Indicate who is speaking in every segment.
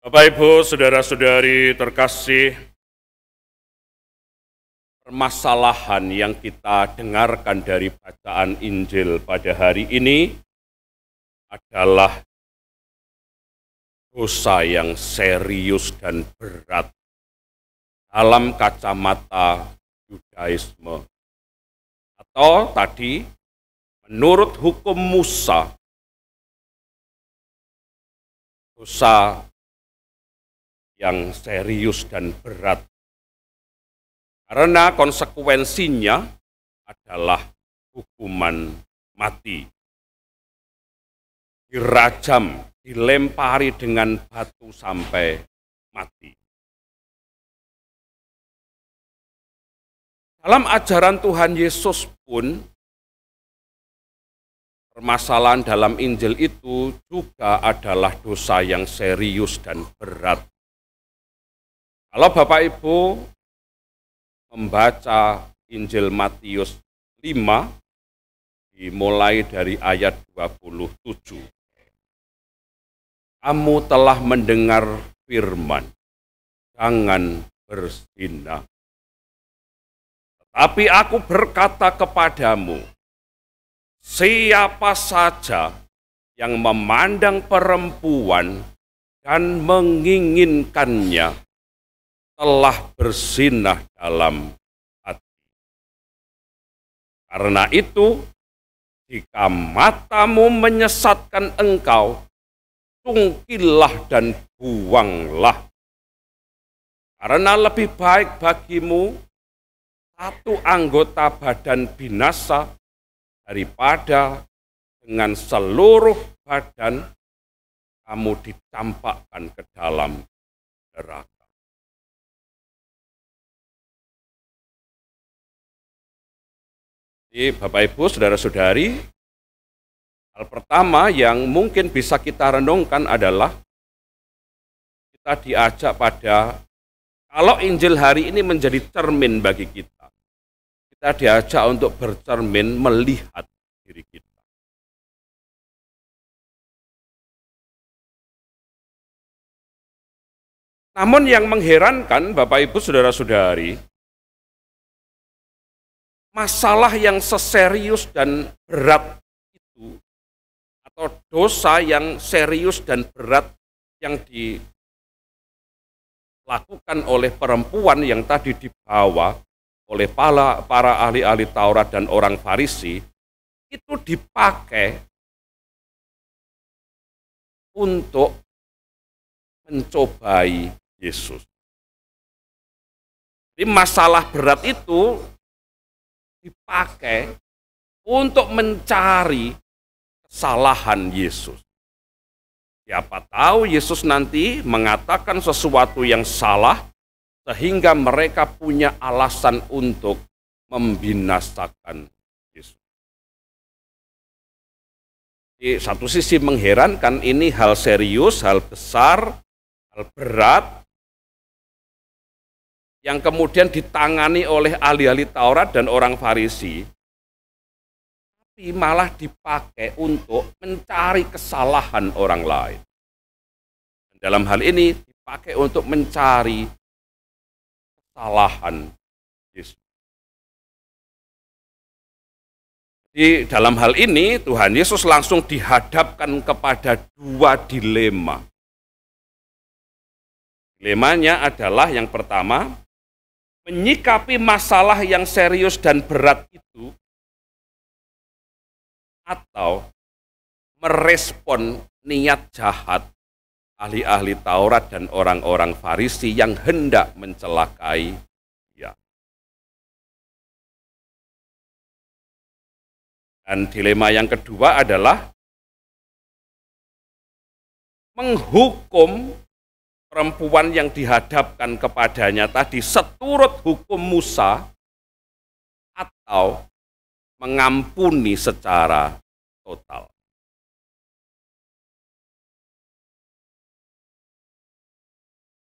Speaker 1: Bapak, Ibu, saudara-saudari terkasih, permasalahan yang kita dengarkan dari bacaan Injil pada hari ini adalah dosa yang serius dan berat dalam kacamata Yudaisme. Atau tadi, menurut hukum Musa, dosa yang serius dan berat, karena konsekuensinya adalah hukuman mati. Dirajam, dilempari dengan batu sampai mati. Dalam ajaran Tuhan Yesus pun, permasalahan dalam Injil itu juga adalah dosa yang serius dan berat. Kalau Bapak Ibu membaca Injil Matius 5, dimulai dari ayat 27. Kamu telah mendengar firman, jangan berzina. Tetapi aku berkata kepadamu, siapa saja yang memandang perempuan dan menginginkannya, telah berzinah dalam hati. Karena itu, jika matamu menyesatkan engkau, tungkilah dan buanglah. Karena lebih baik bagimu satu anggota badan binasa daripada dengan seluruh badan kamu dicampakkan ke dalam neraka. Jadi Bapak Ibu, saudara-saudari, hal pertama yang mungkin bisa kita renungkan adalah kita diajak pada, kalau Injil hari ini menjadi cermin bagi kita diajak untuk bercermin melihat diri kita. Namun yang mengherankan Bapak Ibu saudara-saudari, masalah yang seserius dan berat itu, atau dosa yang serius dan berat yang dilakukan oleh perempuan yang tadi dibawa oleh para ahli-ahli Taurat dan orang Farisi, itu dipakai untuk mencobai Yesus. Jadi masalah berat itu dipakai untuk mencari kesalahan Yesus. Siapa tahu Yesus nanti mengatakan sesuatu yang salah, sehingga mereka punya alasan untuk membinasakan Yesus. Di satu sisi mengherankan, ini hal serius, hal besar, hal berat, yang kemudian ditangani oleh ahli-ahli Taurat dan orang Farisi, tapi malah dipakai untuk mencari kesalahan orang lain. Dalam hal ini dipakai untuk mencari kesalahan Yesus. Di dalam hal ini Tuhan Yesus langsung dihadapkan kepada dua dilema. Dilemanya adalah yang pertama, menyikapi masalah yang serius dan berat itu, atau merespon niat jahat ahli-ahli Taurat dan orang-orang Farisi yang hendak mencelakai dia. Dan dilema yang kedua adalah menghukum perempuan yang dihadapkan kepadanya tadi seturut hukum Musa, atau mengampuni secara total.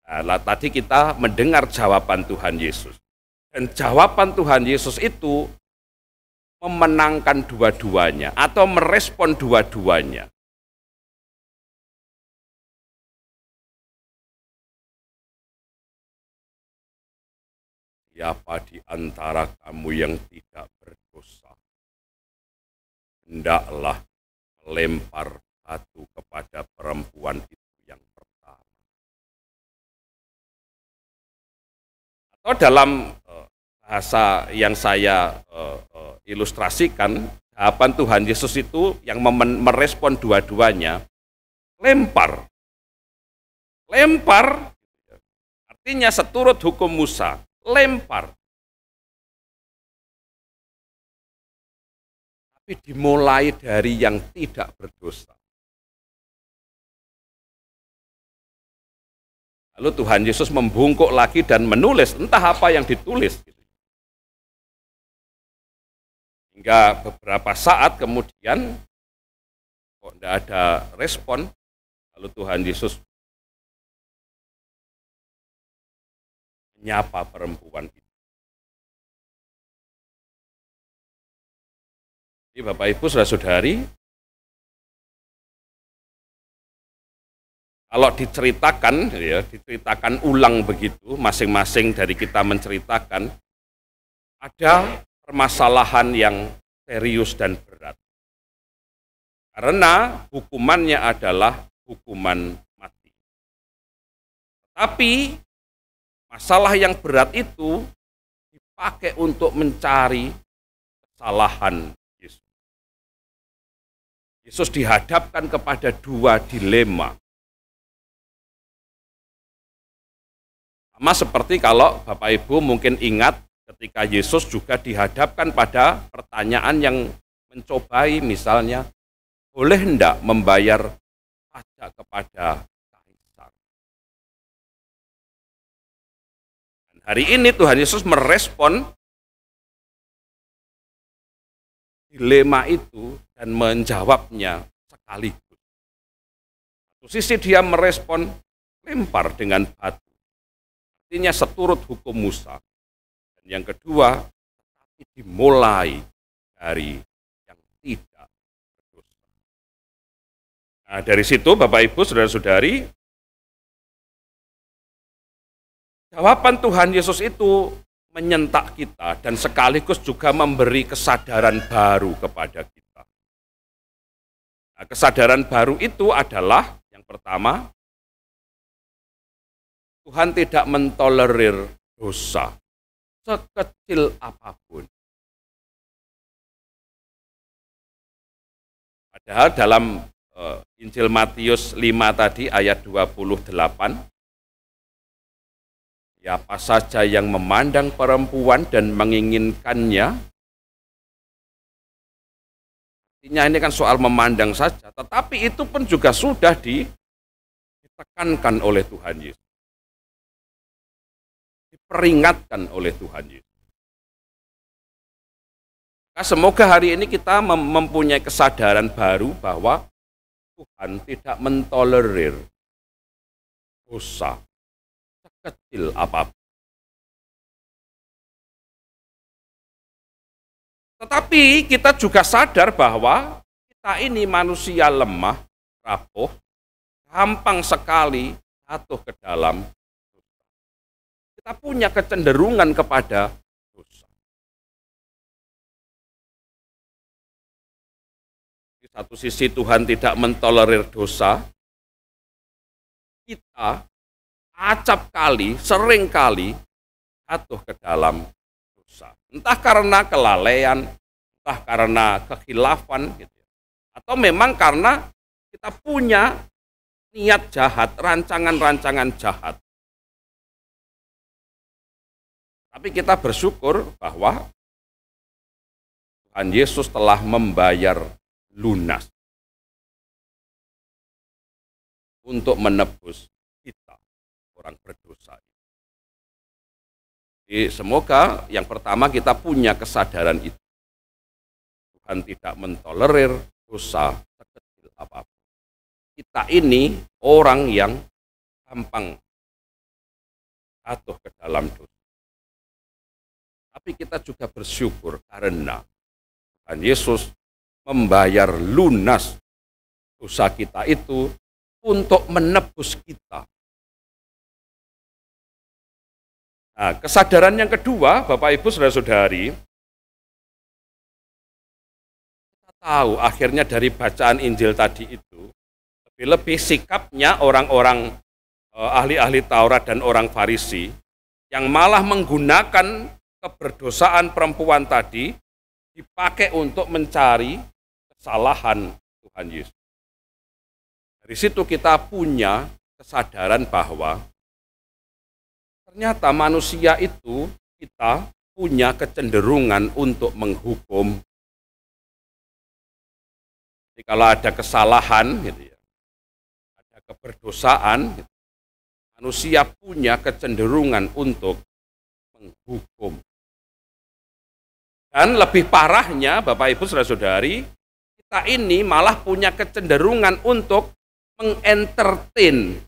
Speaker 1: Nah, tadi kita mendengar jawaban Tuhan Yesus. Dan jawaban Tuhan Yesus itu memenangkan dua-duanya atau merespon dua-duanya. siapa di antara kamu yang tidak berdosa, hendaklah melempar batu kepada perempuan itu yang pertama. Atau dalam bahasa yang saya ilustrasikan, jawaban Tuhan Yesus itu yang merespon dua-duanya, lempar. Lempar, artinya seturut hukum Musa, lempar. Tapi dimulai dari yang tidak berdosa. Lalu Tuhan Yesus membungkuk lagi dan menulis, entah apa yang ditulis. Hingga beberapa saat kemudian, kok tidak ada respon, lalu Tuhan Yesus menyapa perempuan itu. Jadi Bapak Ibu saudara-saudari, kalau diceritakan ulang begitu, masing-masing dari kita menceritakan, ada permasalahan yang serius dan berat. Karena hukumannya adalah hukuman mati. Tapi masalah yang berat itu dipakai untuk mencari kesalahan Yesus. Yesus dihadapkan kepada dua dilema. Sama seperti kalau Bapak Ibu mungkin ingat ketika Yesus juga dihadapkan pada pertanyaan yang mencobai, misalnya, boleh hendak membayar pajak kepada kaisar? Dan hari ini Tuhan Yesus merespon dilema itu dan menjawabnya sekaligus. Satu sisi dia merespon lempar dengan batu, artinya seturut hukum Musa. Dan yang kedua, tetapi dimulai dari yang tidak berdosa. Nah, dari situ Bapak Ibu saudara-saudari, jawaban Tuhan Yesus itu menyentak kita dan sekaligus juga memberi kesadaran baru kepada kita. Nah, kesadaran baru itu adalah yang pertama, Tuhan tidak mentolerir dosa sekecil apapun. Padahal dalam Injil Matius 5 tadi ayat 28, siapa saja yang memandang perempuan dan menginginkannya, artinya ini kan soal memandang saja, tetapi itu pun juga sudah ditekankan oleh Tuhan Yesus. Diperingatkan oleh Tuhan Yesus. Nah, semoga hari ini kita mempunyai kesadaran baru bahwa Tuhan tidak mentolerir dosa sekecil apapun. Tetapi kita juga sadar bahwa kita ini manusia lemah, rapuh, gampang sekali jatuh ke dalam dosa. Kita punya kecenderungan kepada dosa. Di satu sisi Tuhan tidak mentolerir dosa, kita acap kali, sering kali jatuh ke dalam dosa. Entah karena kelalaian, entah karena kekhilafan, gitu. Atau memang karena kita punya niat jahat, rancangan-rancangan jahat. Tapi kita bersyukur bahwa Tuhan Yesus telah membayar lunas untuk menebus kita, orang berdosa. Jadi semoga yang pertama kita punya kesadaran itu. Tuhan tidak mentolerir dosa sekecil apapun. Kita ini orang yang gampang jatuh ke dalam dosa. Tapi kita juga bersyukur karena Tuhan Yesus membayar lunas dosa kita itu untuk menebus kita. Nah, kesadaran yang kedua, Bapak Ibu Saudara-saudari, kita tahu akhirnya dari bacaan Injil tadi itu, lebih-lebih sikapnya orang-orang ahli-ahli Taurat dan orang Farisi, yang malah menggunakan keberdosaan perempuan tadi, dipakai untuk mencari kesalahan Tuhan Yesus. Dari situ kita punya kesadaran bahwa ternyata manusia itu kita punya kecenderungan untuk menghukum. Jadi kalau ada kesalahan, gitu ya, ada keberdosaan, gitu, manusia punya kecenderungan untuk menghukum. Dan lebih parahnya, Bapak Ibu Saudara-saudari, kita ini malah punya kecenderungan untuk mengentertain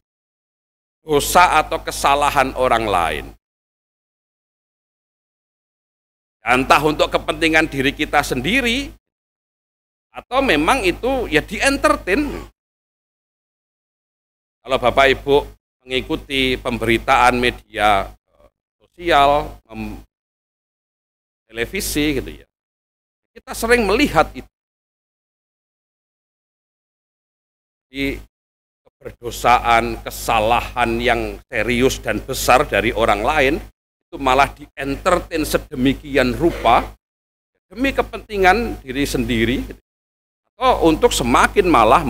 Speaker 1: dosa atau kesalahan orang lain. Entah untuk kepentingan diri kita sendiri, atau memang itu ya di-entertain. Kalau Bapak Ibu mengikuti pemberitaan media sosial, televisi gitu ya, kita sering melihat itu. Di keberdosaan, kesalahan yang serius dan besar dari orang lain, itu malah di-entertain sedemikian rupa, demi kepentingan diri sendiri, atau untuk semakin malah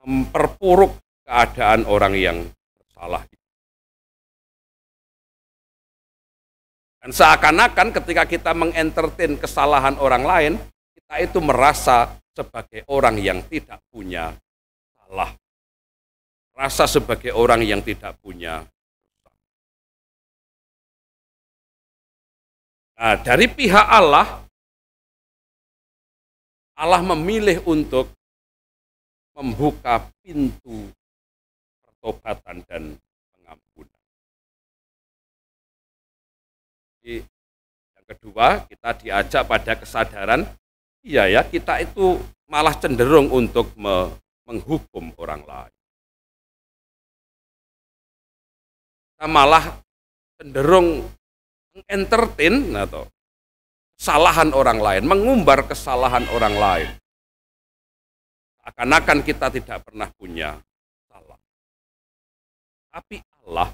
Speaker 1: memperpuruk keadaan orang yang bersalah. Dan seakan-akan ketika kita mengentertain kesalahan orang lain, kita itu merasa sebagai orang yang tidak punya salah. Rasa sebagai orang yang tidak punya dosa. Nah, dari pihak Allah, Allah memilih untuk membuka pintu pertobatan dan pengampunan. Jadi, yang kedua, kita diajak pada kesadaran, iya ya, kita itu malah cenderung untuk menghukum orang lain. Kita malah cenderung mengentertain atau kesalahan orang lain, mengumbar kesalahan orang lain. Seakan-akan kita tidak pernah punya salah. Tapi Allah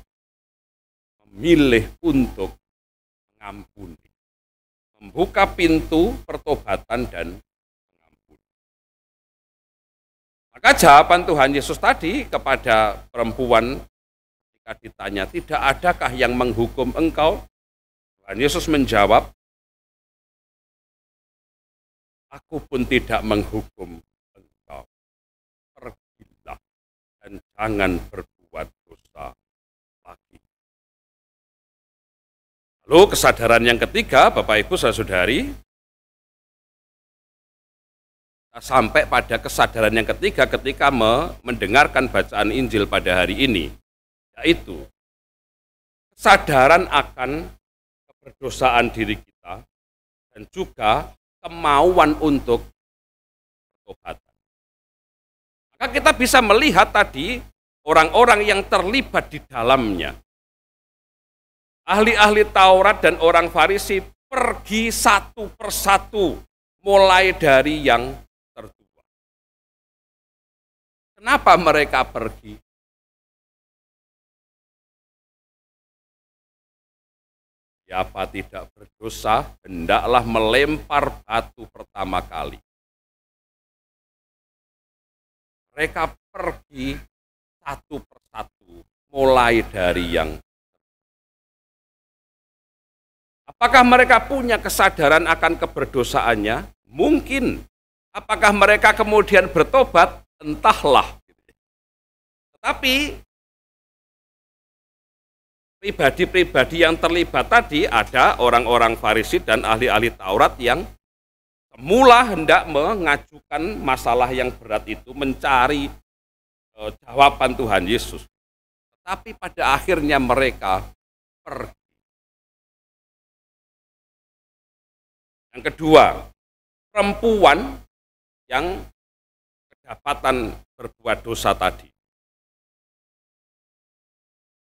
Speaker 1: memilih untuk mengampuni, membuka pintu pertobatan dan pengampunan. Maka jawaban Tuhan Yesus tadi kepada perempuan ketika ditanya, tidak adakah yang menghukum engkau? Tuhan Yesus menjawab, aku pun tidak menghukum engkau. Pergilah dan jangan berbuat dosa lagi. Lalu kesadaran yang ketiga, Bapak Ibu Saudara-saudari, sampai pada kesadaran yang ketiga ketika mendengarkan bacaan Injil pada hari ini, yaitu kesadaran akan keberdosaan diri kita dan juga kemauan untuk pertobatan. Maka kita bisa melihat tadi orang-orang yang terlibat di dalamnya. Ahli-ahli Taurat dan orang Farisi pergi satu persatu, mulai dari yang tertua. Kenapa mereka pergi? Siapa tidak berdosa, hendaklah melempar batu pertama kali. Mereka pergi satu persatu, mulai dari yang. Apakah mereka punya kesadaran akan keberdosaannya? Mungkin. Apakah mereka kemudian bertobat? Entahlah. Tetapi pribadi-pribadi yang terlibat tadi, ada orang-orang Farisi dan ahli-ahli Taurat yang semula hendak mengajukan masalah yang berat itu, mencari jawaban Tuhan Yesus. Tetapi pada akhirnya mereka pergi. Yang kedua, perempuan yang kedapatan berbuat dosa tadi.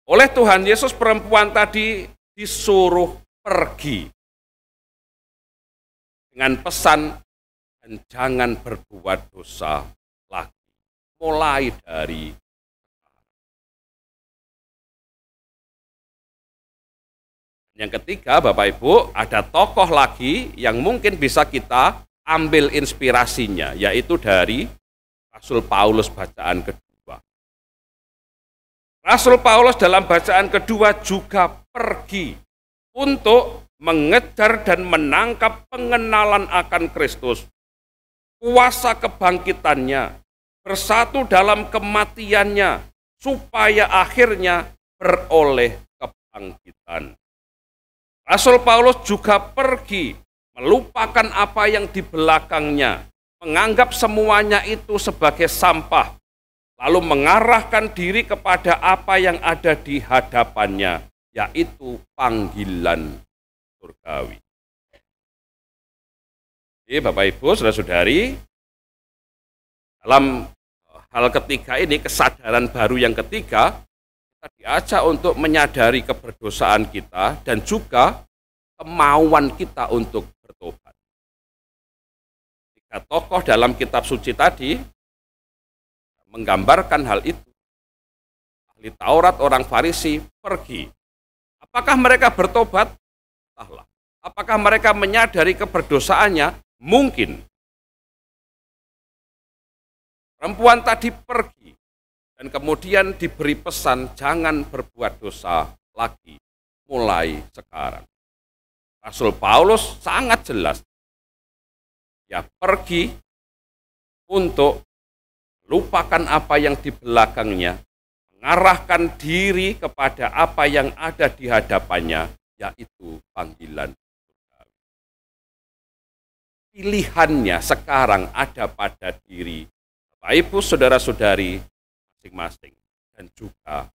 Speaker 1: Oleh Oleh Tuhan Yesus perempuan tadi disuruh pergi dengan pesan, dan jangan berbuat dosa lagi. Mulai dari yang ketiga, Bapak Ibu, ada tokoh lagi yang mungkin bisa kita ambil inspirasinya, yaitu dari Rasul Paulus bacaan kedua. Rasul Paulus dalam bacaan kedua juga pergi untuk mengejar dan menangkap pengenalan akan Kristus, kuasa kebangkitannya, bersatu dalam kematiannya, supaya akhirnya beroleh kebangkitan. Rasul Paulus juga pergi melupakan apa yang di belakangnya, menganggap semuanya itu sebagai sampah, lalu mengarahkan diri kepada apa yang ada di hadapannya, yaitu panggilan surgawi. Jadi Bapak Ibu, saudara-saudari, dalam hal ketiga ini, kesadaran baru yang ketiga, kita diajak untuk menyadari keberdosaan kita dan juga kemauan kita untuk bertobat. Tiga tokoh dalam kitab suci tadi menggambarkan hal itu. Ahli Taurat, orang Farisi pergi. Apakah mereka bertobat? Entahlah. Apakah mereka menyadari keberdosaannya? Mungkin. Perempuan tadi pergi dan kemudian diberi pesan jangan berbuat dosa lagi mulai sekarang. Rasul Paulus sangat jelas, ya pergi untuk lupakan apa yang di belakangnya, mengarahkan diri kepada apa yang ada di hadapannya, yaitu panggilan surgawi. Pilihannya sekarang ada pada diri Bapak Ibu, saudara-saudari masing-masing, dan juga